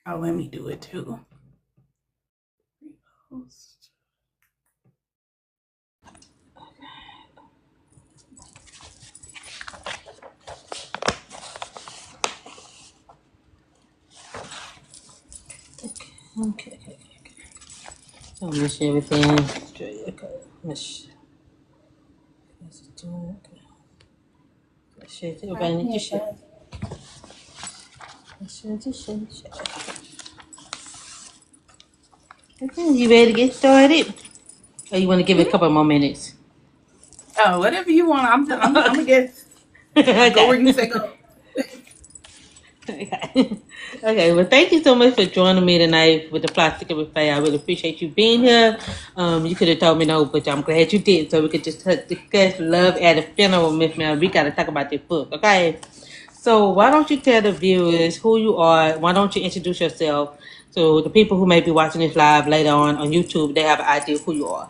Oh, let me do it too. Repost. Okay. So make sure everything straight. Okay. Let's do it. Share everybody need to share. Share. Okay, you ready to get started? Or you want to give it a couple more minutes? Oh, whatever you want. I'm gonna guess. Go where you say Okay. go. Okay. Okay. Well, thank you so much for joining me tonight with the plastic of Faye. I really appreciate you being here. You could have told me no, but I'm glad you did, so we could just discuss love at a funeral, Miss Mel. We got to talk about this book, okay? So why don't you tell the viewers who you are? Why don't you introduce yourself so the people who may be watching this live later on YouTube, they have an idea of who you are.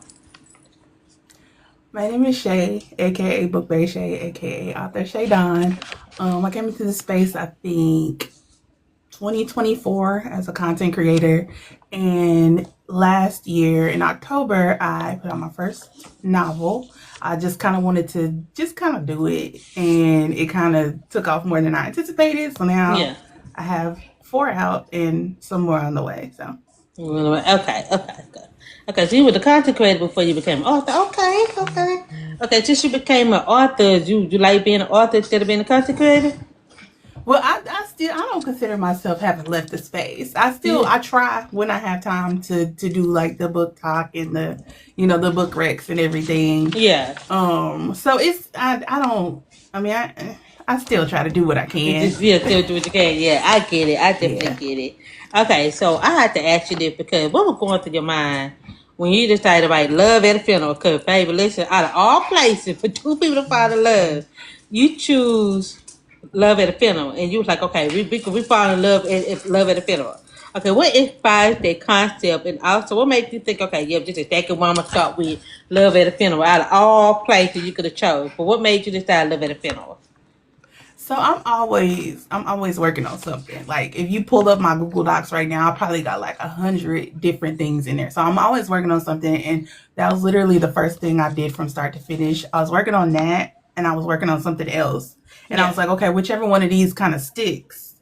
My name is Shay, aka Book Bay Shay, aka Author Shay Dawn. I came into this space, I think, 2024 as a content creator, and last year in October I put out my first novel. I just kind of wanted to just kind of do it, and it kind of took off more than I anticipated. So now Yeah. I have 4 out and some more on the way. So Okay. So you were the content creator before you became an author. Okay. Since you became an author, you like being an author instead of being a content creator? well, I don't consider myself having left the space. Yeah. I try when I have time to do like the book talk and the book recs and everything. Yeah. So it's I don't I mean I still try to do what I You can. just still do what you can. Yeah, I get it. I definitely Yeah. get it. Okay, so I had to ask you this because what was going through your mind when you decided to write love at a funeral? Because, baby, listen, out of all places for two people to fall in love, you choose love at a funeral, and you was like, okay, we fall in love at love at a funeral. Okay, what inspired that concept, and also what made you think, okay, yeah, this is exactly what I'm gonna start with love at a funeral. Out of all places you could have chose, but what made you decide love at a funeral? So I'm always working on something. Like if you pull up my Google Docs right now, I probably got like 100 different things in there. So I'm always working on something, and that was literally the first thing I did from start to finish. I was working on that, and I was working on something else, and I Yeah, was like, okay, whichever one of these kind of sticks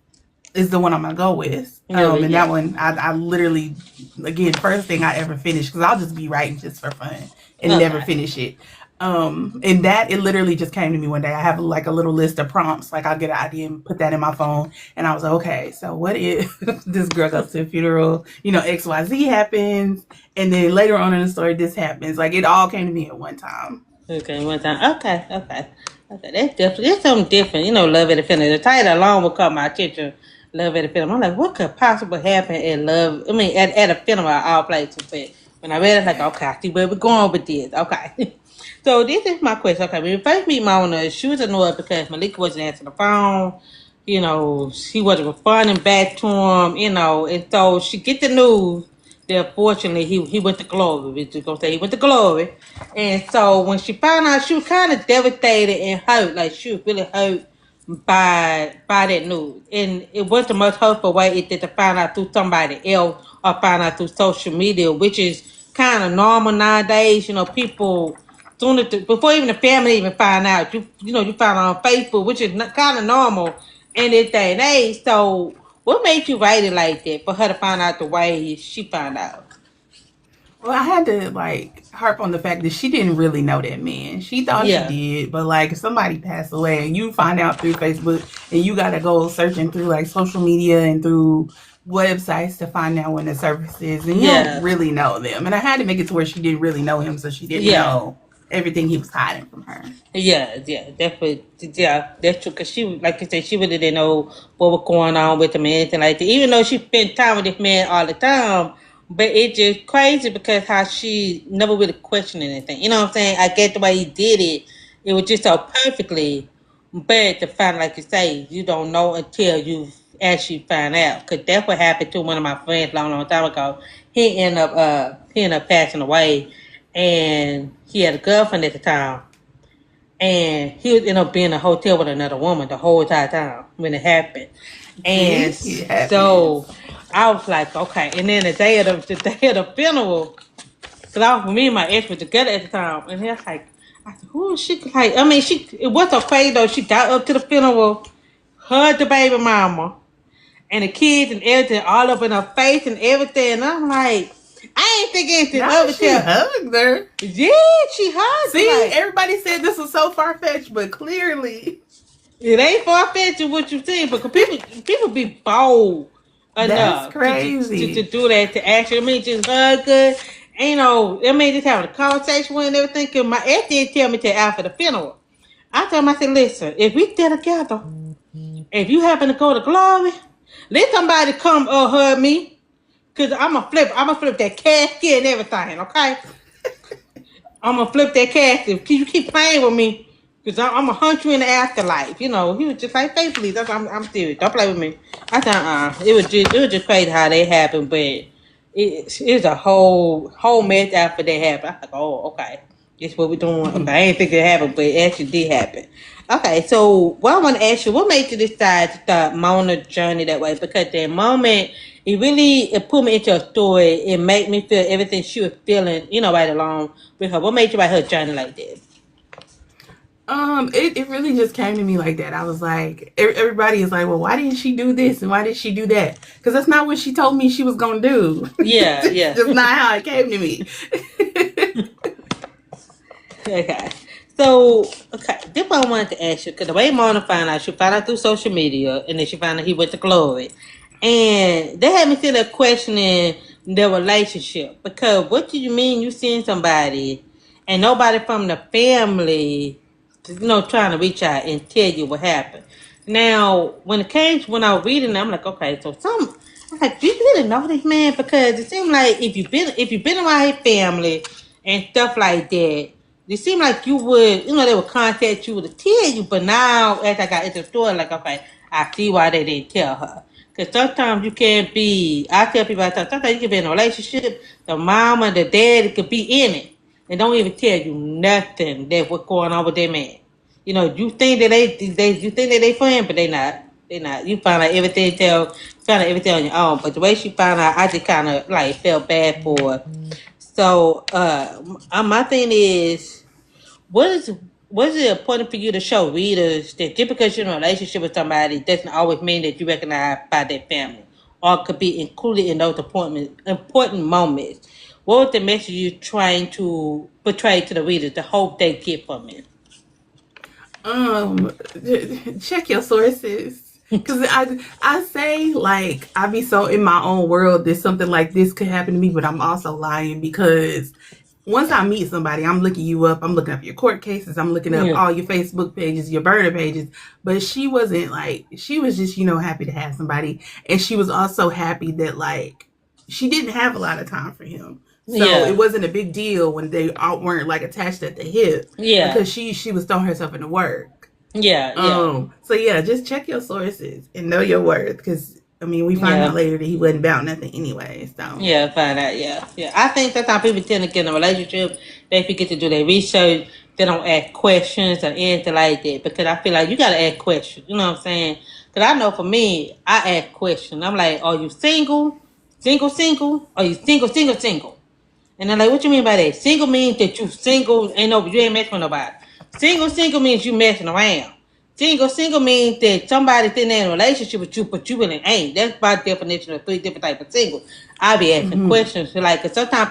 is the one I'm gonna go with. really, And yeah. that one, I literally, again, first thing I ever finished because I'll just be writing just for fun and never Okay. finish it. And that it literally just came to me one day. I have like a little list of prompts, like I'll get an idea and put that in my phone, and I was like, okay, so what if this girl goes to a funeral, XYZ happens, and then later on in the story this happens. Like it all came to me at one time. Okay, one time. Okay. That's something different. Love at a funeral. The title alone will caught my attention. Love at a funeral. I'm like, what could possibly happen at love? I mean, at a funeral, all places. But when I read it, like, okay, I see where we're going with this. Okay. So this is my question. Okay, when we first meet Mona, she was annoyed because Malika wasn't answering the phone. She wasn't responding back to him. And so she get the news. Unfortunately, he went to glory. We just gonna say he went to glory. And so when she found out, she was kind of devastated and hurt. Like she was really hurt by that news. And it wasn't the most hurtful way it did to find out through somebody else or find out through social media, which is kind of normal nowadays. People sooner before even the family even find out, you find out on Facebook, which is kind of normal in this day and age. So what made you write it like that for her to find out the way she found out? Well, I had to like harp on the fact that she didn't really know that man. She thought she Yeah. did, but like if somebody passed away and you find out through Facebook and you gotta go searching through like social media and through websites to find out when the service is, and you don't Yeah. really know them. And I had to make it to where she didn't really know him, so she didn't Yeah. know everything he was hiding from her. Yeah, definitely. Yeah, that's true. Cause she, like you said, she really didn't know what was going on with him and anything like that. Even though she spent time with this man all the time, but it just crazy because how she never really questioned anything. You know what I'm saying? I get the way he did it. It was just so perfectly. But to find, like you say, you don't know until you actually find out. Cause that's what happened to one of my friends long time ago. He ended up passing away, and he had a girlfriend at the time, and he was end up being in a hotel with another woman the whole entire time when it happened. And See, it happens. I was like, okay. And then the day of the funeral, because I was, me and my ex were together at the time, and he was like, I said, who is she? Like, I mean, it was so crazy though. She got up to the funeral, hugged the baby mama, and the kids and everything all up in her face and everything. And I'm like, I ain't think anything Now of it she till, hugged her. yeah, she hugged her. See, Like, everybody said this was so far fetched, but clearly it ain't far fetched what you think, but people be bold that's enough to crazy. do that to actually, I mean, just hug her. And, you know, I mean, just having a conversation with her and everything. Cause my ex did tell me to after the funeral. I told him, I said, listen, if we still together, if you happen to go to glory, let somebody come hug me. Cause I'ma flip that casket and everything, okay? I'm gonna flip that casket. You keep playing with me, cause I'm gonna hunt you in the afterlife. You know, he was just like, "Faye, please, I'm serious. Don't play with me." I thought, it was just crazy how they happened, but it's a whole mess after that happened. I was like, oh, okay, this what we're doing. Okay, I ain't think it happened, but it actually did happen. Okay, so what I want to ask you, what made you decide to start Mona's journey that way? Because that moment, it put me into a story. It made me feel everything she was feeling, you know, right along with her. What made you write her journey like that? It really just came to me like that. I was like, everybody is like, well, why didn't she do this and why did she do that? Because that's not what she told me she was gonna do. Yeah, It's yeah. just not how it came to me. Okay. So, okay, this one I wanted to ask you, because the way Mona found out, she found out through social media, and then she found out he went to Glory. And they had me sitting there questioning their relationship. Because what do you mean you seeing somebody and nobody from the family, you know, trying to reach out and tell you what happened? Now, when I was reading, I'm like, okay, so I'm like, do you really know this man? Because it seemed like if you've been around his family and stuff like that, it seemed like you would, you know, they would contact you to tell you. But now, as I got into the story, like, okay, I see why they didn't tell her. Because sometimes you can't be, I tell people, sometimes you can be in a relationship, the mom and the dad could be in it and don't even tell you nothing that what's going on with their man. You know, you think that you think that they friends, but they not. They not. You find out everything on your own. But the way she found out, I just kind of like felt bad for her. So, my thing is, what is what is it important for you to show readers that just because you're in a relationship with somebody doesn't always mean that you recognize by their family or could be included in those important moments? What was the message you're trying to portray to the readers, the hope they get from it? um Check your sources, because I say, like, I be so in my own world that something like this could happen to me, but I'm also lying, because once I meet somebody, I'm looking you up, I'm looking up your court cases, I'm looking up Yeah. all your Facebook pages, your burner pages. But she wasn't like, she was just, happy to have somebody. And she was also happy that, like, she didn't have a lot of time for him. So Yeah. it wasn't a big deal when they all weren't like attached at the hip, Yeah. because she was throwing herself into work. Yeah. Yeah. So yeah, just check your sources and know your worth, because I mean, we find out Yeah. later that he wasn't about nothing anyway. So Yeah, find out. Yeah, yeah. I think that's how people tend to get in a relationship. They forget to do their research. They don't ask questions or anything like that. Because I feel like you gotta ask questions. You know what I'm saying? Because I know for me, I ask questions. I'm like, are you single, single? Are you single? And they're like, what you mean by that? Single means that you single, you ain't messing with nobody. Single means you messing around. Single means that somebody's in a relationship with you, but you really ain't. That's my definition of three different types of single. I be asking questions, like, cause sometimes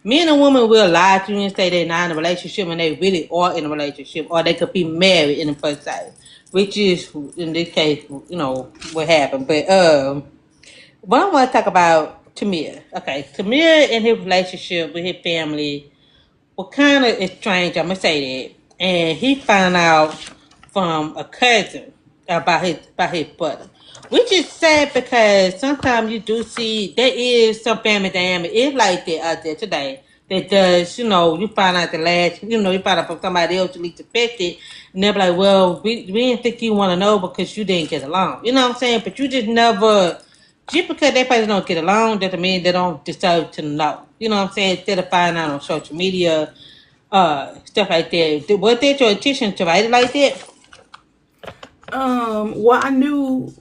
men and women will lie to you and say they're not in a relationship and they really are in a relationship, or they could be married in the first place, which is, in this case, what happened. But I want to talk about Tamir. Okay, Tamir and his relationship with his family were kind of estranged. I'm gonna say that, and he found out from a cousin about his brother, which is sad because sometimes you do see there is some family dynamic. It's like that out there today. That does, you find out you find out from somebody else you least affected, and they're like, well, we didn't think you want to know because you didn't get along. You know what I'm saying? But you just never, just because they probably don't get along doesn't mean they don't deserve to know. You know what I'm saying? Instead of finding out on social media, stuff like that. Was that your intention to write it like that? well, I knew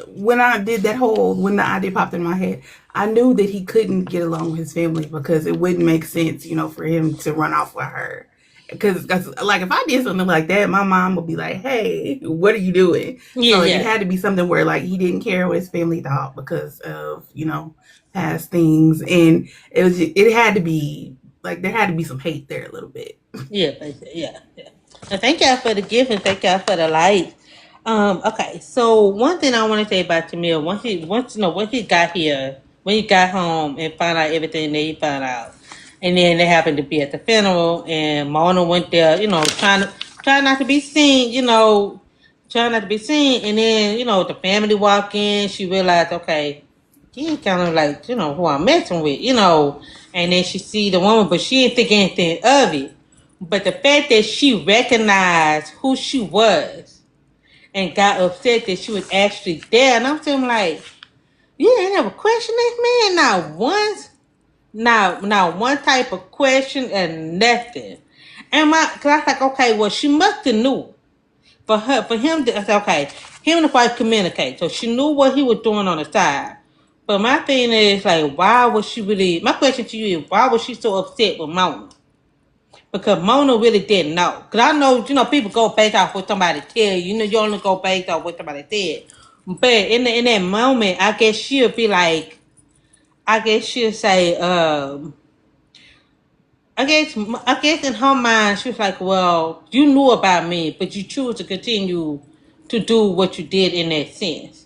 when I did that whole when the idea popped in my head, I knew that he couldn't get along with his family because it wouldn't make sense, for him to run off with her. Because like if I did something like that, my mom would be like, "Hey, what are you doing?" Yeah, So it yeah, had to be something where like he didn't care what his family thought because of past things, and it had to be like there had to be some hate there a little bit. yeah, basically, yeah, yeah. And thank y'all for the gift and thank y'all for the light. Okay, so one thing I want to say about Tamil, once he got here, when he got home and found out everything that he found out, and then they happened to be at the funeral, and Mona went there, trying not to be seen, trying not to be seen, and then the family walk in, she realized, okay, he kind of like who I'm messing with, and then she see the woman, but she didn't think anything of it. But the fact that she recognized who she was and got upset that she was actually there, and I'm feeling like, you ain't never questioned this man, not once, not one type of question and nothing. Cause I was like, okay, well, she must have knew for him to, I said, okay, him and the wife communicate, so she knew what he was doing on the side. But my thing is like, why was she really? My question to you is, why was she so upset with Mona? Because Mona really didn't know. Because I know, people go based off what somebody tell you. You only go based off what somebody said. But in that moment, I guess she'll be like, I guess she'll say, I guess in her mind, she was like, well, you knew about me, but you choose to continue to do what you did in that sense.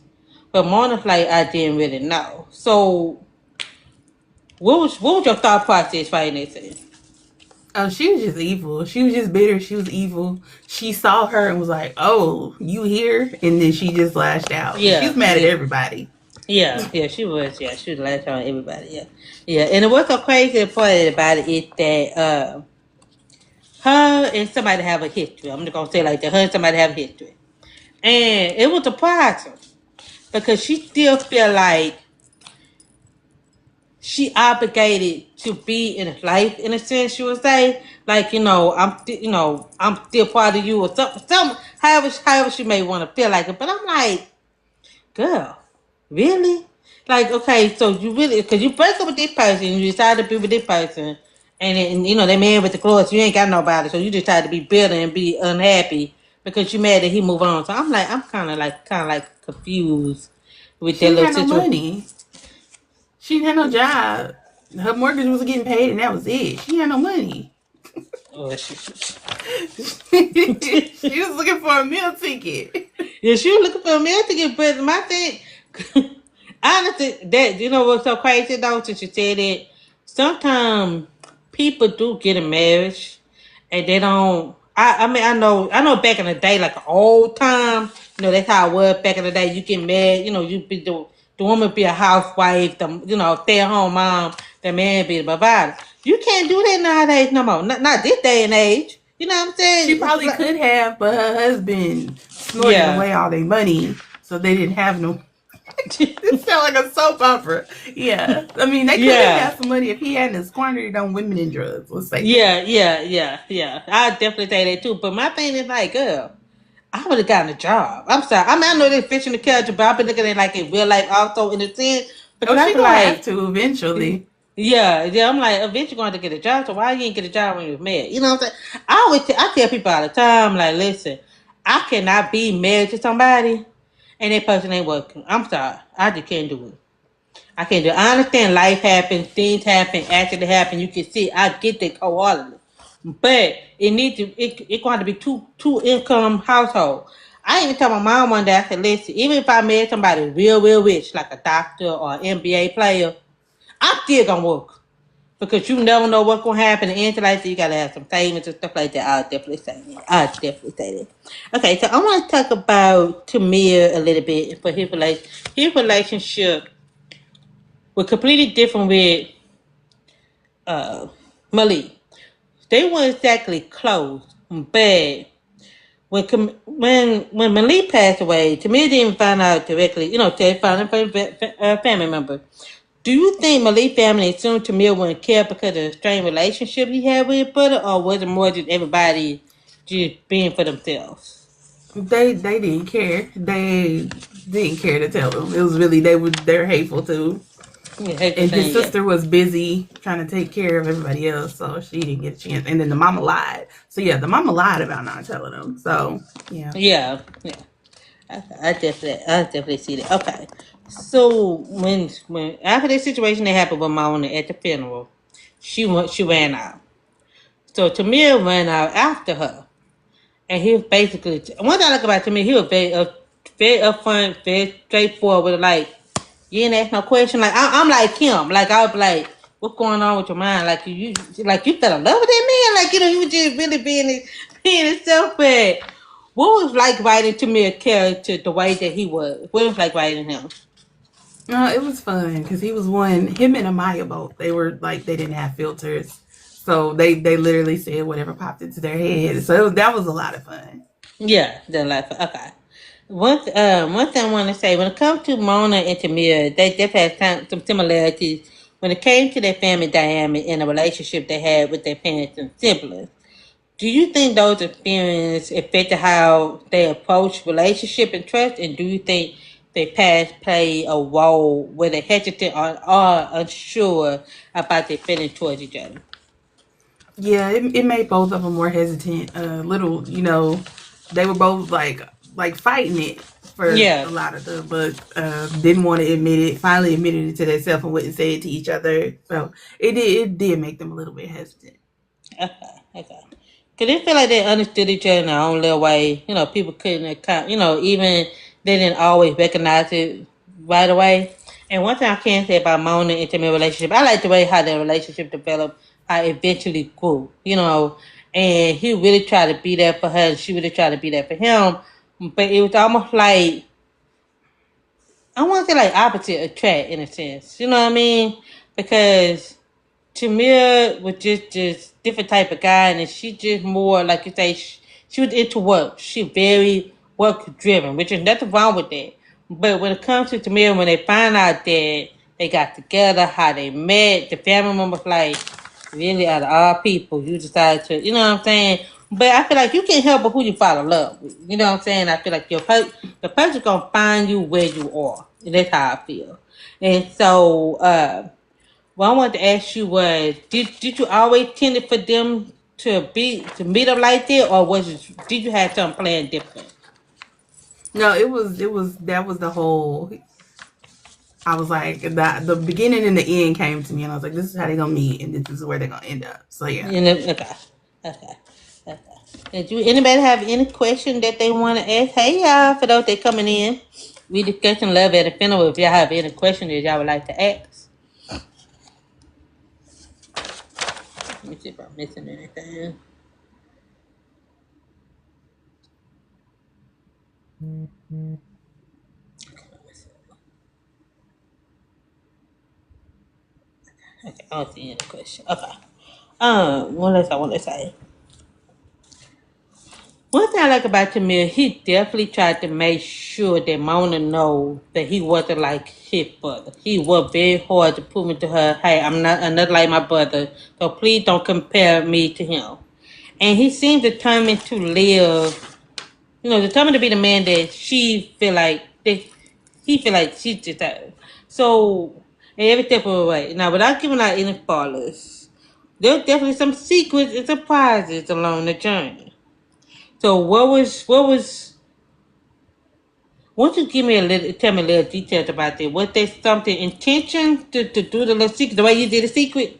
But Mona's like, I didn't really know. So, what was your thought process right in that sense? Oh, she was just evil. She was just bitter. She was evil. She saw her and was like, "Oh, you here?" And then she just lashed out. And she's Yeah, mad at yeah. everybody. Yeah, she was. Yeah, she was last on everybody. Yeah, yeah. And what's so crazy part about it is that her and somebody have a history. I'm just gonna say it like that. Her and somebody have a history, and it was surprising because she still feel like she obligated to be in his life in a sense. She would say, like, I'm still part of you or something. However she may want to feel like it. But I'm like, girl, really? Like, okay, so you really, because you break up with this person, you decide to be with this person, and then, they man with the clothes, you ain't got nobody, so you decide to be bitter and be unhappy because you mad that he move on. So I'm like, I'm kind of like confused with She that didn't little have no situation. money. She didn't have no job. Her mortgage was getting paid, and that was it. She had no money. Oh, She was looking for a meal ticket. yeah, she was looking for a man to get pregnant. My thing, honestly, that what's so crazy though, since you said it, sometimes people do get a marriage and they don't. I mean, I know back in the day, like old time, that's how it was back in the day. You get married, you be the woman be a housewife, the stay at home mom, the man be the provider. You can't do that nowadays no more. Not this day and age. You know what I'm She saying? probably could have, but her husband snorted Yeah. away all their money, so they didn't have no. This sound like a soap opera. Yeah, I mean they could have Yeah. had some money if he hadn't squandered it on women and drugs. Let's say that. Yeah. I definitely say that too. But my thing is like, girl, I would have gotten a job. I'm sorry. I mean, I know they're fishing the character, but I've been looking at it like in real life also in a sense. Oh, Because I she feel gonna have like, to eventually. yeah, I'm like, eventually going to get a job. So why you ain't get a job when you're married? You know what I'm saying? I tell people all the time, like, listen, I cannot be married to somebody and that person ain't working. I'm sorry. I just can't do it. I can't do it. I understand life happens, things happen, accidents happen. You can see, I get that wholeheartedly. But it going to be two income household. I even tell my mom one day, I said, listen, even if I married somebody real rich, like a doctor or an NBA player, I'm still gonna work. Because you never know what's gonna happen and anything like that. You gotta have some savings and stuff like that. I'll definitely say that. Okay, so I want to talk about Tamir a little bit for his relationship was completely different with uh, Malik. They weren't exactly close, but when Malik passed away, Tamir didn't find out directly. They found out from a family member. Do you think Malik family assumed Tamir wouldn't care because of the strained relationship he had with his brother, or was it more just everybody just being for themselves? They didn't care. didn't care to tell them. It was really they're hateful too. And his sister was busy trying to take care of everybody else, so she didn't get a chance. And then the mama lied. So yeah, the mama lied about not telling them. So yeah. Yeah, yeah. I definitely see that. Okay. So when after this situation that happened with Mona at the funeral, she ran out. So Tamir ran out after her, and he was basically one thing I like about Tamir, he was very upfront, very straightforward. Like you didn't ask no question. Like I'm like him. Like I was like, what's going on with your mind? Like you fell in love with that man. Like you were just really being himself. But what was like writing to me a character the way that he was? What was like writing him? No, it was fun because he was him and Amaya both. They were like they didn't have filters, so they literally said whatever popped into their head. So that was a lot of fun. Yeah, the life. Okay. One thing I want to say when it comes to Mona and Tamir, they definitely have some similarities when it came to their family dynamic and the relationship they had with their parents and siblings. Do you think those experiences affected how they approach relationship and trust? And do you think their past play a role where they hesitant or unsure about their feelings towards each other? Yeah, it made both of them more hesitant. Little, they were both like fighting it for Yeah. a lot of them, but didn't want to admit it. Finally, admitted it to themselves and wouldn't say it to each other. So it did make them a little bit hesitant. Okay. Okay. Cause they feel like they understood each other in their own little way. People couldn't account. Even they didn't always recognize it right away. And one thing I can say about Mona and intimate relationship, I like the way how their relationship developed, how it eventually grew. And he really tried to be there for her, and she really tried to be there for him. But it was almost like I want to say like opposite attract in a sense. You know what I mean? Because Tamir was just different type of guy, and she just more like you say. She was into work. She very work driven, which is nothing wrong with that. But when it comes to Tamir, when they find out that they got together, how they met, the family members like really out of all people, you decided to, you know what I'm saying? But I feel like you can't help but who you fall in love with. You know what I'm saying? I feel like the person's gonna find you where you are, and that's how I feel. And so. What I wanted to ask you was, did you always tend for them to meet up like that, or did you have something planned different? No, it was that was the whole. I was like the beginning and the end came to me, and I was like, this is how they're gonna meet, and this is where they're gonna end up. So yeah. Okay, okay, okay. Did anybody have any question that they want to ask? Hey y'all, for those that coming in, we discussing love at a funeral. If y'all have any questions that y'all would like to ask, let me see if I'm missing anything. Okay, I don't see any question. Okay. What else I want to say? One thing I like about Tamir, he definitely tried to make sure that Mona know that he wasn't like his brother. He worked very hard to prove to her, hey, I'm not another like my brother, so please don't compare me to him. And he seemed determined to live, determined to be the man that she feel like that he feel like she deserves. So in every step of the way. Now, without giving out any spoilers, there's definitely some secrets and surprises along the journey. So won't you tell me a little details about that? Was there something intention to do the little secret, the way you did the secret?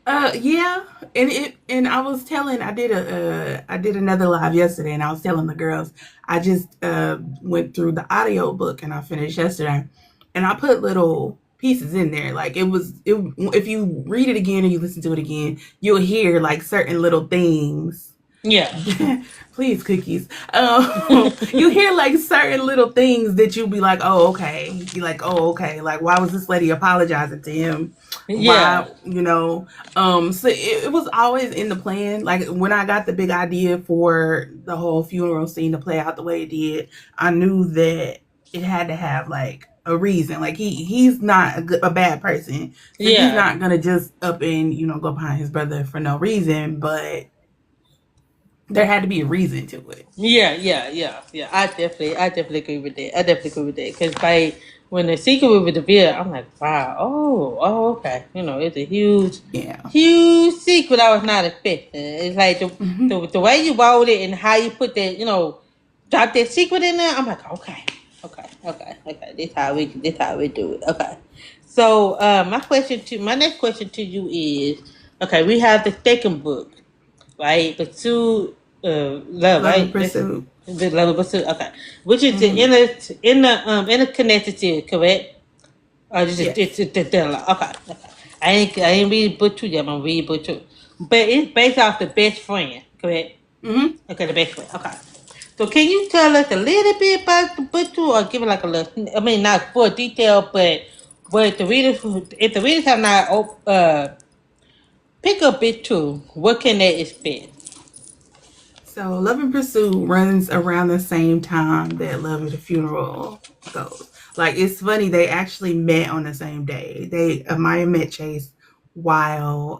Yeah, and I was telling I did another live yesterday, and I was telling the girls I just went through the audio book and I finished yesterday, and I put little pieces in there. Like if you read it again and you listen to it again, you'll hear like certain little things. Yeah. Please, cookies. You hear like certain little things that you'll be like, oh, okay. You're like, oh, okay. Like, why was this lady apologizing to him? Yeah. Why, so it was always in the plan. Like when I got the big idea for the whole funeral scene to play out the way it did, I knew that it had to have like a reason. Like he's not a bad person. So he's not gonna just up and go behind his brother for no reason. But There had to be a reason to it. Yeah. I definitely agree with that. I definitely agree with that because by when the secret was revealed, I'm like, wow, okay. You know, it's a huge, Yeah. huge secret. I was not expecting. It's like the way you wrote it and how you put that, you know, drop that secret in there. I'm like, okay. This how we do it. Okay. So my next question to you is, okay, we have the second book, right? Pursue love, Love and right? This Pursuit. the love of pursuit. Okay, which is the Hmm. interconnected series, correct? Or just Yes. it's okay. I ain't read book two yet. I'm gonna read book two, but it's based off the best friend, correct? Hmm. Okay, the best friend. Okay. So can you tell us a little bit about the book two, or give it like a little? I mean, not full detail, but the readers, if the readers have not pick up bit two, what can they expect? So Love and Pursuit runs around the same time that Love at a Funeral goes. Like it's funny, they actually met on the same day. Maya met Chase while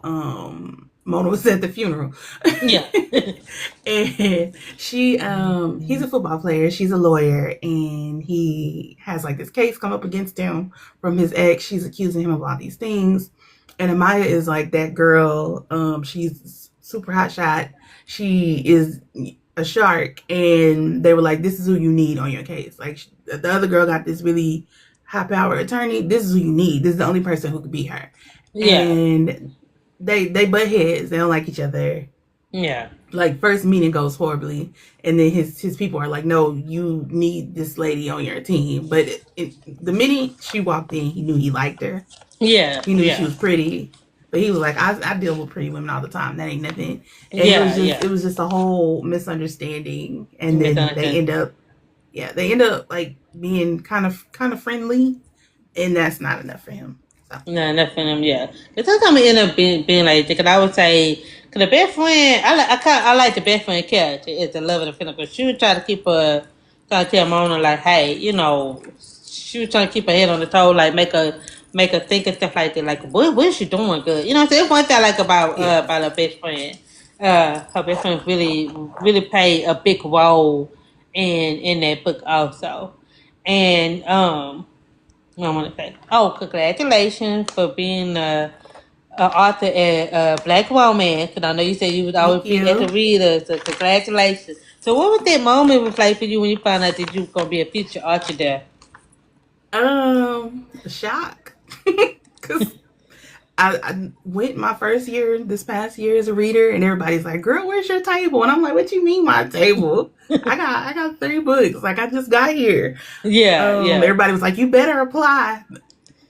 Mona was at the funeral. Yeah. And he's a football player, she's a lawyer, and he has like this case come up against him from his ex. She's accusing him of all these things. And Amaya is like that girl. She's super hot shot. She is a shark, and they were like, "This is who you need on your case." Like the other girl got this really high power attorney. This is who you need. This is the only person who could be her. Yeah. And they butt heads. They don't like each other. Yeah. Like first meeting goes horribly, and then his people are like, "No, you need this lady on your team." But the minute she walked in, he knew he liked her. Yeah. He knew she Yeah. was pretty, but he was like, I deal with pretty women all the time. That ain't nothing. And Yeah. Yeah. it was just a whole misunderstanding. And then Misunderstood. they end up like being kind of friendly, and that's not enough for him. So No, nothing. Yeah. But sometimes it end up being like because I would say because the best friend I like the best friend character is the love of the film because she would try to keep her trying to tell Mona like hey you know she was trying to keep her head on the toe like make her think and stuff like that like what is she doing good you know what I'm saying one thing I like yeah, about her best friend her best friend really played a big role in that book also and I want to say, oh, congratulations for being a author and a black woman. Because I know you said you would always thank be at the you. reader. So congratulations. So what was that moment was like for you when you found out that you were gonna be a featured author there? Shock, because I went my first year this past year as a reader, and everybody's like, "Girl, where's your table?" And I'm like, "What you mean my table? I got 3 books. Like I just got here." Yeah. Everybody was like, "You better apply."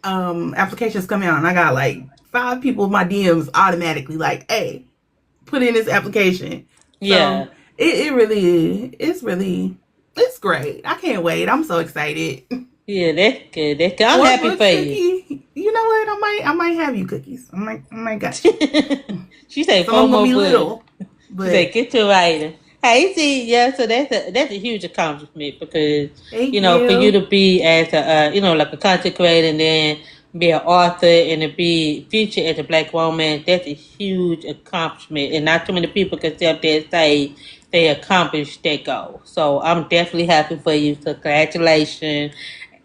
Applications come out, and I got like 5 people in my DMs automatically like, "Hey, put in this application." Yeah. So it really it's great. I can't wait. I'm so excited. Yeah, that's good. That's good. I'm More happy for books, you. Cookie. You know what? I might have you cookies. I might got you. She said Some of four them gonna more be books. little, She said, but "Get to writing." Hey, see, yeah, so that's a huge accomplishment because thank you know for you you. to be as a you know like a content creator and then be an author and to be featured as a black woman, that's a huge accomplishment, and not too many people can sit up there and say they accomplished that goal. So I'm definitely happy for you. So congratulations,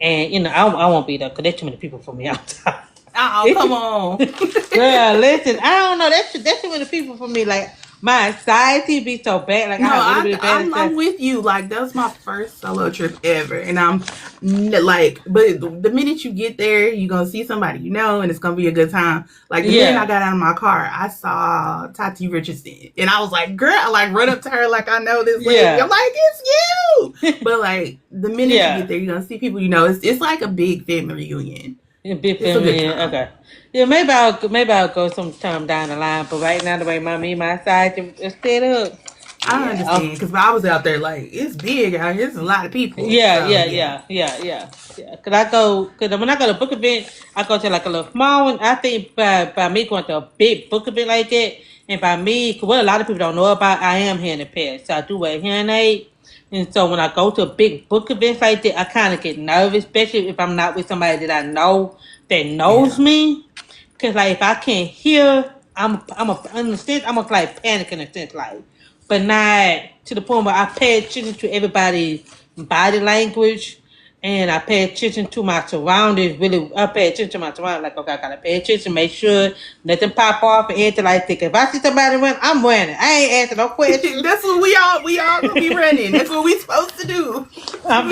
and you know I won't be there because there's too many people for me outside. Oh, come on. Girl, listen, I don't know. That's too many people for me. Like my anxiety be so bad. Like I No, have really bad I'm anxiety. with you. Like that was my first solo trip ever, and like, but the minute you get there, you're gonna see somebody you know, and it's gonna be a good time. Like the minute I Yeah, got out of my car, I saw Tati Richardson, and I was like, "Girl!" I like run up to her like I know this lady. I'm yeah, like, "It's you!" But like the minute you get yeah. there, you're gonna see people you know. It's like a big family reunion. You big It's a good family. time. Okay. Yeah, maybe I'll go sometime down the line. But right now, the way my anxiety is set up. I Yeah. understand because I was out there like it's big out here. It's a lot of people. Yeah, So yeah, yeah, yeah, yeah, yeah, yeah. Cause when I go to book event, I go to like a little small one. I think by me going to a big book event like that, and by me, cause what a lot of people don't know about, I am hearing impaired, so I do wear hearing aid. And so when I go to a big book event like that, I kind of get nervous, especially if I'm not with somebody that I know that knows yeah. me. Cause like if I can't hear, I'm a in a sense I'm a like panic in a sense like. but not to the point where I pay attention to everybody's body language. And I pay attention to my surroundings. Really, I pay attention to my surroundings. Like, okay, I gotta pay attention, make sure nothing pop off and anything like that. If I see somebody run, I'm running. I ain't asking no questions. That's what we all gonna be running. That's what we supposed to do. I'm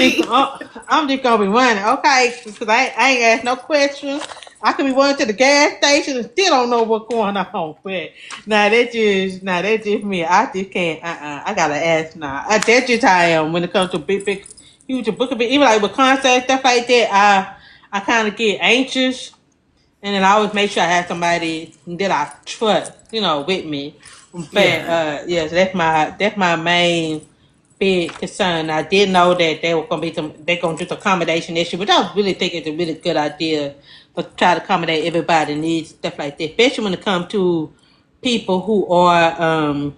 just gonna be running, okay? Because I ain't asked no questions. I could be running to the gas station and still don't know what's going on. But that's just me. I just can't. I gotta ask now. That's just how I am when it comes to big, huge book of it. Even like with concerts stuff like that, I kind of get anxious, and then I always make sure I have somebody that I trust, with me. But so that's my main big concern. I did know that they're gonna do some accommodation issue, but I really think it's a really good idea for try to accommodate everybody needs, stuff like that, especially when it comes to people who are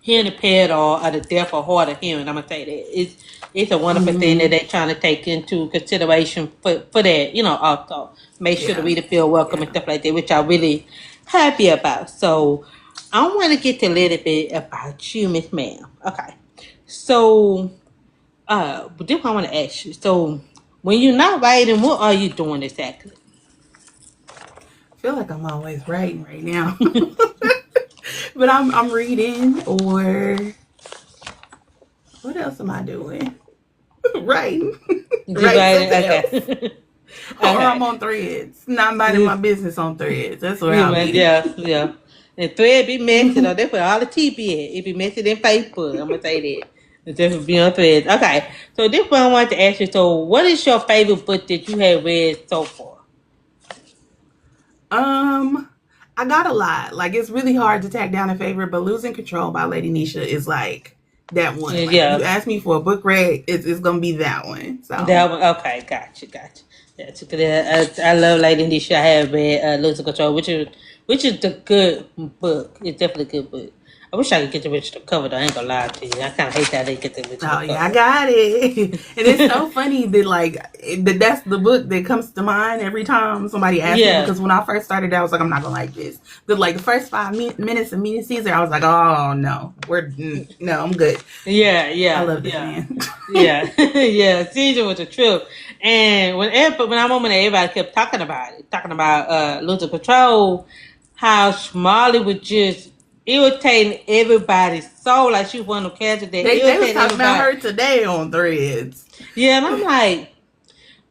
hearing impaired or are the deaf or hard of hearing. I'm gonna say that it's a wonderful thing that they're trying to take into consideration for that, also make sure the reader feel welcome and stuff like that, which I'm really happy about. So I want to get a little bit about you, Miss Ma'am. Okay. So, but this I want to ask you. So, when you're not writing, what are you doing exactly? I feel like I'm always writing right now. But I'm reading, or what else am I doing? Writing. Writing. Okay. Or I'm on Threads. Not minding my business on Threads. That's where I'm at. Yeah. And Thread be messy though. That's where all the tea be at. It be messy than Facebook. I'm gonna say that. It's definitely be on Threads. Okay. So this one I wanted to ask you. So, what is your favorite book that you have read so far? I got a lot. Like, it's really hard to tack down a favorite, but Losing Control by Lady Nisha is like that one. Like, yeah. If you ask me for a book read, it's gonna be that one. So that one. Okay, gotcha. I love Lady Nisha. I have read Losing Control, which is a good book. It's definitely a good book. I wish I could get the original cover though. I ain't gonna lie to you. I kind of hate that they get the original cover. Oh yeah, I got it. And it's so funny that that's the book that comes to mind every time somebody asks me. Because when I first started, I was like, I'm not gonna like this. But like the first 5 minutes of meeting Caesar, I was like, oh no, I'm good. Yeah. I love this man. Yeah. Caesar was a trip. And when everybody kept talking about Losing Control, how Smalley was just irritating everybody's soul, like she was one of the characters that they was talking about her today on Threads. Yeah, and I'm like,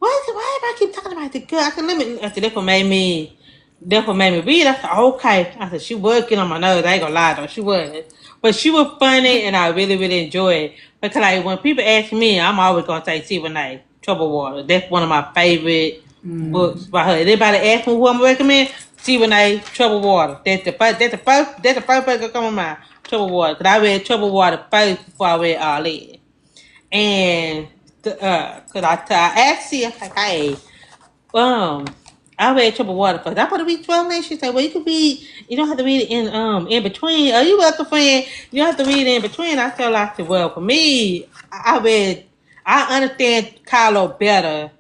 why do I keep talking about the girl? I said, that's what made me read. I said, okay. I said, she was getting on my nerves. I ain't gonna lie though, she was. But she was funny, and I really, really enjoy it. Because like when people ask me, I'm always gonna say Stephen Knight, Troubled Water. That's one of my favorite books by her. Anybody ask me who I'm gonna recommend? Stephen Knight, Troubled Water. That's the first book that come to mind. Troubled Water. Because I read Troubled Water first before I read Arlene. And because I asked her, like, hey, I read Troubled Water first. I want to read 12 Lanes. She said, well, you can read, you don't have to read it in between. Are you welcome, friend? You don't have to read it in between. I said, well, for me, I understand Kylo better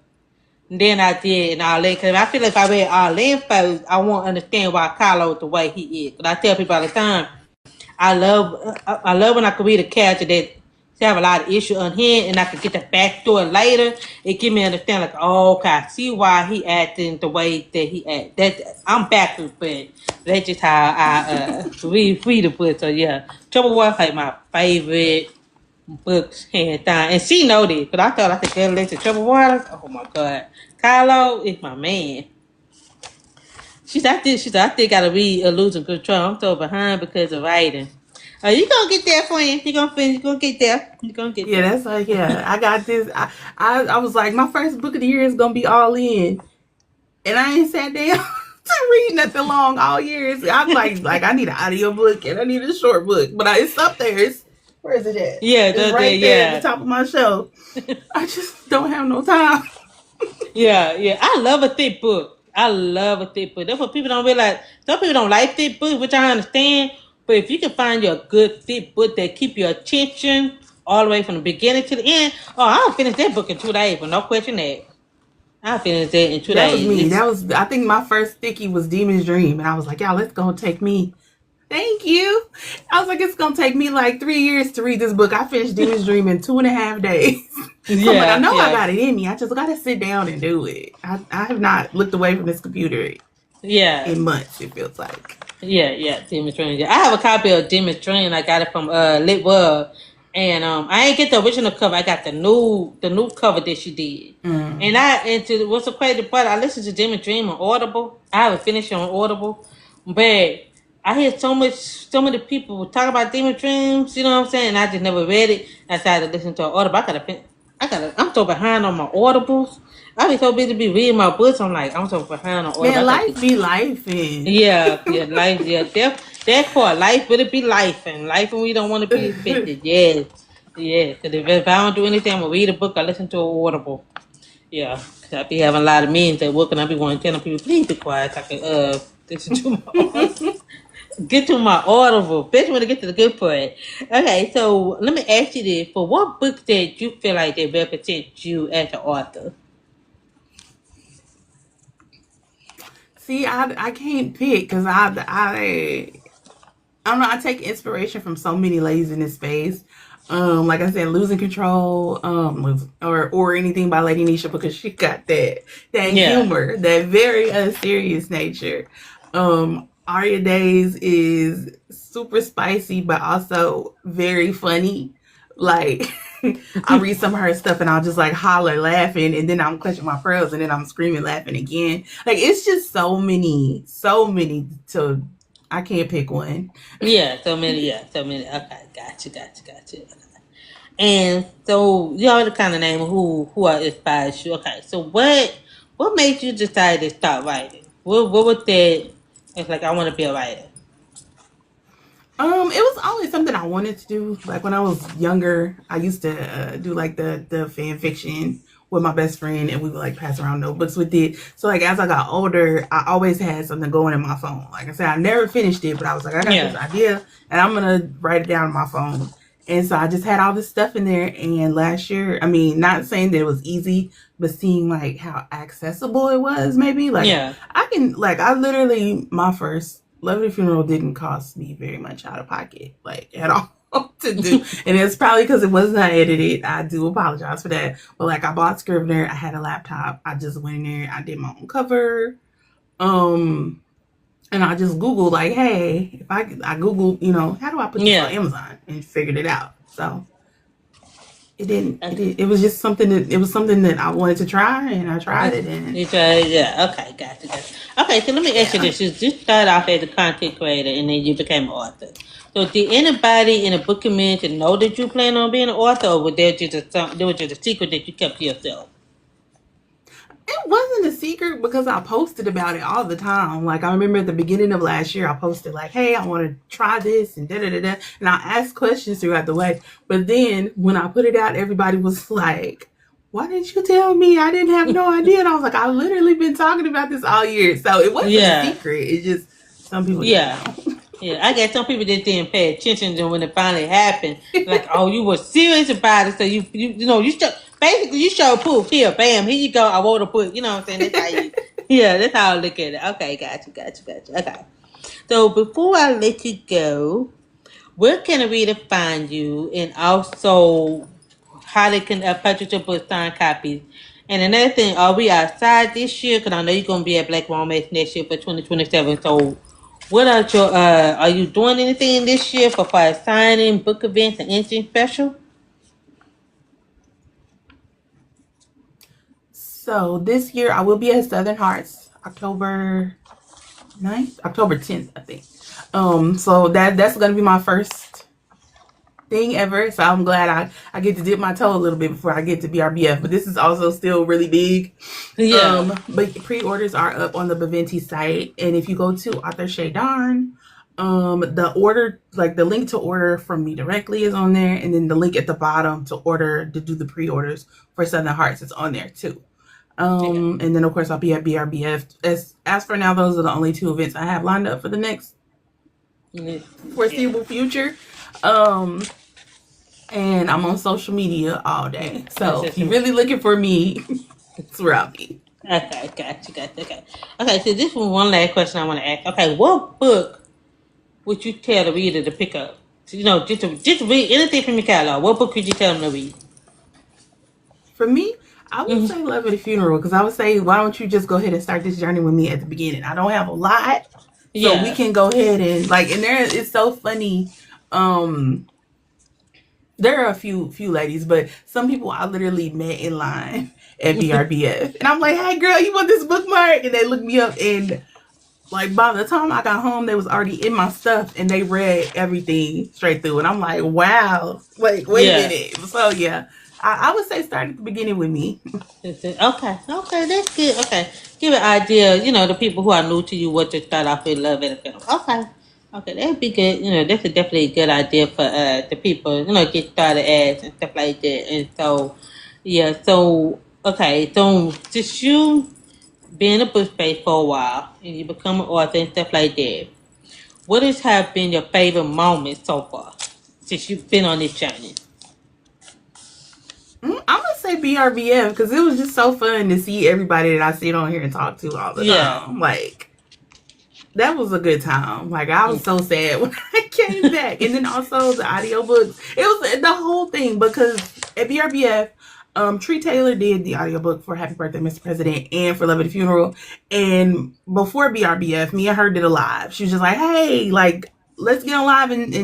than I did in Arlene. Because I feel like if I read Arlene first, I won't understand why Kylo is the way he is. Because I tell people all the time, I love when I can read a character that have a lot of issue on him, and I can get the backstory later. It give me understand like, oh, okay, I see why he acting the way that he act. That I'm backwards, but that's just how I read the book. So yeah, Trouble Water like my favorite books hands down, and she know this, but I thought I could get listen to Trouble Water. Oh my god, Kylo is my man. She said, I think gotta read Losing Control. I'm so behind because of writing. You gonna get there, friend. You gonna finish. You gonna get there. Yeah, that's like, yeah. I got this. I was like, my first book of the year is gonna be All In, and I ain't sat down to read nothing long all year. I'm like I need an audiobook and I need a short book, but it's up there. Where is it at? Yeah, it's right there at the top of my shelf. I just don't have no time. Yeah. I love a thick book. That's what people don't realize. Some people don't like thick books, which I understand. But if you can find your good thick book that keep your attention all the way from the beginning to the end, I'll finish that book in 2 days, but no question that. I'll finish that in 2 days. That was me. I think my first sticky was Demon's Dream, and I was like, y'all, let's go take me Thank you. I was like, it's gonna take me like 3 years to read this book. I finished Demon's Dream in 2.5 days. So I'm like, I Yeah, know I yeah, got it in me. I just gotta sit down and do it. I have not looked away from this computer yeah. in months, it feels like. Yeah, Demon Train. Yeah. I have a copy of Demon Train. I got it from Lit World. And I ain't get the original cover. I got the new cover that she did. And what's the crazy part, I listened to Demon Dream on Audible. I haven't finished it on Audible. But I hear so many people talk about Demon Dreams, you know what I'm saying? And I just never read it. I decided to listen to an Audible. I'm so behind on my Audibles. I be so busy be reading my books. I'm so behind on Audible. Man, I got to life be life and yeah, life, yeah, that part, life would it be life, and we don't want to be affected, yes, yeah, because if I don't do anything, I'm gonna read a book, I listen to a Audible, yeah, 'cause I be having a lot of meetings at work, and I be wanting to tell people, please be quiet, so I can, listen to my Audible, get to my Audible, bitch, want to get to the good part, okay, so let me ask you this, for what books that you feel like they represent you as an author? see, I can't pick because I don't know. I take inspiration from so many ladies in this space. Like I said, losing control, or anything by Lady Nisha because she got that Yeah, humor, that very unserious nature. Aria Days is super spicy, but also very funny. Like I read some of her stuff and I'll just like holler laughing, and then I'm clutching my pearls, and then I'm screaming laughing again. Like it's just so many to I can't pick one. so many, okay, gotcha. And so you already kind of name who inspires you. Okay, so what made you decide to start writing? What was that? It's like I want to be a writer. It was always something I wanted to do. Like when I was younger, I used to do like the fan fiction with my best friend, and we would like pass around notebooks with it. So like as I got older, I always had something going in my phone. Like I said, I never finished it, but I was like, I got this Yeah, idea, and I'm gonna write it down on my phone. And so I just had all this stuff in there. And last year, I mean, not saying that it was easy, but seeing like how accessible it was, maybe like yeah, I literally, my first Lovely Funeral didn't cost me very much out of pocket, like at all to do. And it's probably because it was not edited. I do apologize for that. But like I bought Scrivener, I had a laptop. I just went in there, I did my own cover. Um, and I just Googled like, hey, if I Googled, how do I put this on yeah. Amazon and figured it out. So it didn't it was just something that I wanted to try, and I tried it, and You try, yeah. Okay, gotcha. Okay, so let me ask you yeah. this: you started off as a content creator, and then you became an author. So, did anybody in the book community know that you plan on being an author, or was just a secret that you kept to yourself? It wasn't a secret because I posted about it all the time. Like I remember at the beginning of last year, I posted like, "Hey, I want to try this," and da da da da, and I asked questions throughout the way. But then when I put it out, everybody was like, "Why didn't you tell me? I didn't have no idea." And I was like, "I literally been talking about this all year." So it wasn't a Yeah, secret. It's just some people didn't yeah. know. Yeah, I guess some people just didn't pay attention to when it finally happened. Like, oh, you were serious about it, so basically you show proof. Here, bam, here you go. I want to put, you know what I'm saying? That's how I look at it. Okay, gotcha. Okay, so before I let you go, where can a reader find you, and also how they can purchase your book signed copies? And another thing, are we outside this year? Because I know you're going to be at Black Romance next year for 2027. So, are you doing anything this year for signing, book events, and anything special? So this year I will be at Southern Hearts October 9th, October 10th, I think. So that's gonna be my first thing ever. So I'm glad I get to dip my toe a little bit before I get to BRBF. But this is also still really big. Yeah. But pre-orders are up on the Baventi site, and if you go to Author Shay Dawn, the order, like the link to order from me directly is on there, and then the link at the bottom to do the pre-orders for Southern Hearts is on there too. Okay. And then of course I'll be at BRBF. As for now, those are the only two events I have lined up for the next Yeah. foreseeable future. Um, and I'm on social media all day. So if you're really looking for me, it's where I'll be. Okay, gotcha. Okay. Okay, so this one last question I want to ask. Okay, what book would you tell the reader to pick up? So, just read anything from your catalog. What book could you tell them to read? For me, I would say Love at a Funeral because I would say, why don't you just go ahead and start this journey with me at the beginning? I don't have a lot, so we Yeah. can go ahead and and there it's so funny. Um, there are a few ladies, but some people I literally met in line at BRBF, and I'm like, "Hey, girl, you want this bookmark?" And they look me up, and like by the time I got home, they was already in my stuff, and they read everything straight through, and I'm like, "Wow, like wait a Yeah. minute." So yeah, I would say start at the beginning with me. Okay, that's good. Okay, give an idea, the people who are new to you, what to start off with love in a film. Okay, that'd be good. That's definitely a good idea for the people, get started as and stuff like that. And so, yeah, so okay, so just you being in the book space for a while and you become an author and stuff like that. What has have been your favorite moment so far since you've been on this journey? I'm gonna say BRBF because it was just so fun to see everybody that I sit on here and talk to all the Yeah. time. Like that was a good time. Like I was so sad when I came back, and then also the audiobooks. It was the whole thing because at BRBF, Tree Taylor did the audiobook for Happy Birthday, Mr. President, and for Love at the Funeral. And before BRBF, me and her did a live. She was just like, "Hey, like let's get on live and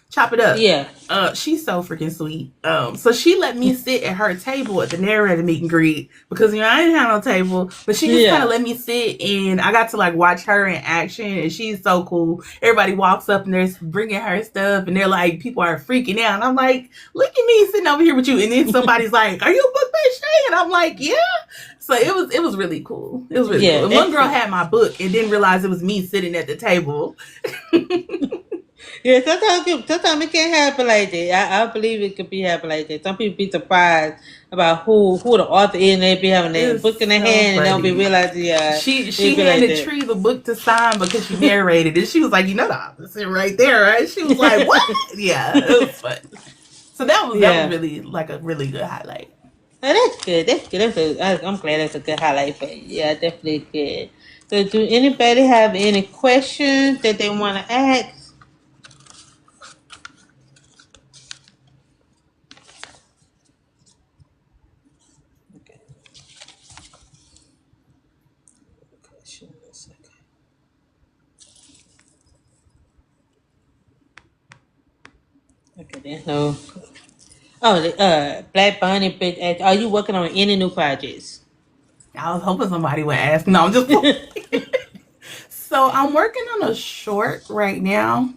chop it up." Yeah. She's so freaking sweet. So she let me sit at her table at the narrator meet and greet because I didn't have no table, but she just kind of let me sit, and I got to like watch her in action, and she's so cool. Everybody walks up and they're bringing her stuff, and they're like, people are freaking out, and I'm like, look at me sitting over here with you, and then somebody's like, "Are you a book by Shay?" And I'm like, "Yeah." So it was really cool. It was really cool. And one girl had my book and didn't realize it was me sitting at the table. Yeah, sometimes it can't happen like that. I believe it could be happen like that. Some people be surprised about who the author is, and they be having their book in their hand, and they'll be realizing, she handed Tree the book to sign because she narrated it. She was like, the author sitting right there, right? She was like, what? Yeah, it was fun. So that was really like a really good highlight. Oh, that's good. I'm glad that's a good highlight for you. Yeah, definitely good. So, do anybody have any questions that they want to ask? Okay. Okay, then. So, Black Bunny, but are you working on any new projects? I was hoping somebody would ask. No, I'm just So I'm working on a short right now.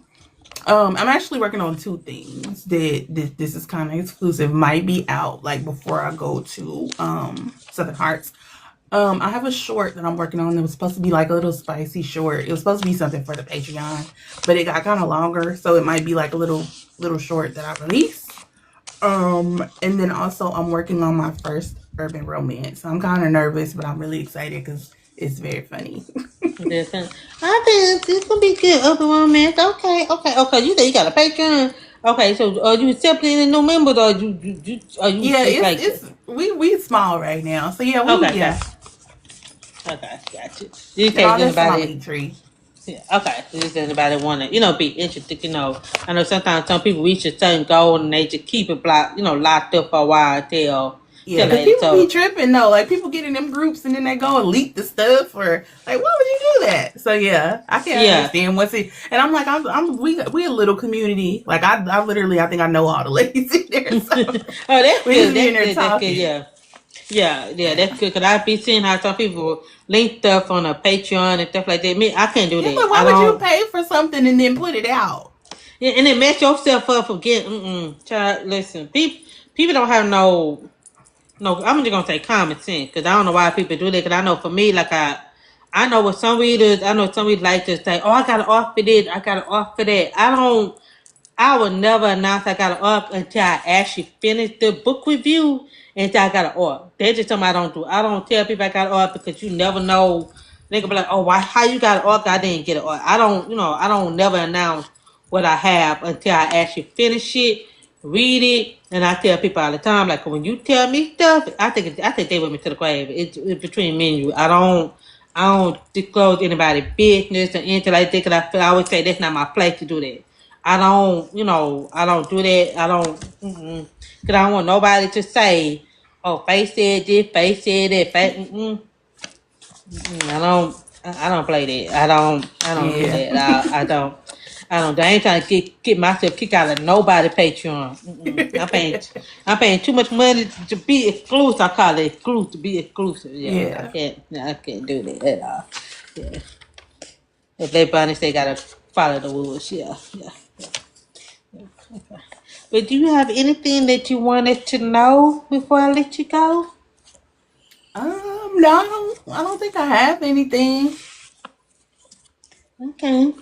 I'm actually working on two things that this is kind of exclusive. Might be out like before I go to Southern Hearts. I have a short that I'm working on that was supposed to be like a little spicy short. It was supposed to be something for the Patreon, but it got kind of longer, so it might be like a little short that I release. And then also I'm working on my first urban romance. So I'm kind of nervous, but I'm really excited because it's very funny. I think it's gonna be good. Urban romance. Okay. You say you got a Patreon. Okay, so are you accepting any new members, or are you? Yeah, it's we small right now. So yeah, Okay, got you. You and all can't this my anybody. tree. Yeah, okay. So just anybody want to, be interested, I know sometimes some people reach a certain goal and they just keep it locked up for a while until because later. people be tripping though. Like people get in them groups and then they go and leak the stuff, or like, why would you do that? So yeah, I can't understand what's it. And I'm like, we a little community. Like I literally I think I know all the ladies in there. So oh, that's good. That's good. Yeah, that's good. Cause I be seeing how some people link stuff on a Patreon and stuff like that. Me, I can't do that. But why would you pay for something and then put it out? Yeah, and then mess yourself up for getting. Child, listen, people don't have no. I'm just gonna say common sense because I don't know why people do that. Because I know for me, like I know with some readers, I know some readers like to say, "Oh, I got to offer this, I got to offer that." I would never announce I got an ARC until I actually finish the book review and until I got an ARC. That's just something I don't do. I don't tell people I got an ARC because you never know. They can be like, "Oh, why? How you got an ARC? I didn't get an ARC." I don't never announce what I have until I actually finish it, read it, and I tell people all the time, like when you tell me stuff, I think they with me to the grave. It's between me and you. I don't disclose anybody's business or anything like that. Cause I always say that's not my place to do that. I don't, I don't do that. I don't, cause I don't want nobody to say, "Oh, Faye said this, Faye said that." Faye, I don't play that. I don't do Yeah. that. I don't. I ain't trying to get myself kicked out of nobody Patreon. I'm paying too much money to be exclusive. I call it exclusive to be exclusive. Yeah, Yeah. I can't do that at all. Yeah, if they bunnies, they gotta follow the rules. Yeah. But do you have anything that you wanted to know before I let you go? No, I don't think I have anything. Okay.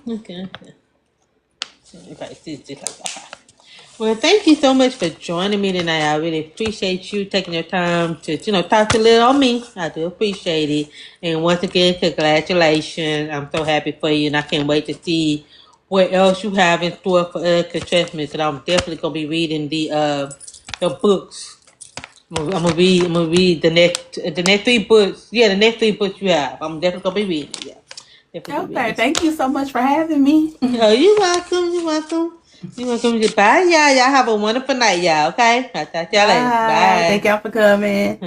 Well, thank you so much for joining me tonight. I really appreciate you taking your time to, talk a little on me. I do appreciate it. And once again, congratulations. I'm so happy for you, and I can't wait to see what else you have in store for us. Cause trust me, 'cause I'm definitely gonna be reading the books. I'm gonna read the next 3 books. Yeah, the next 3 books you have. I'm definitely gonna be reading. Yeah, definitely gonna be Okay, reading. thank you so much for having me. Oh, you're welcome. You're welcome. You're welcome. Bye, y'all. Y'all have a wonderful night, y'all. Okay? I'll talk to y'all later. Bye. Bye. Thank y'all for coming.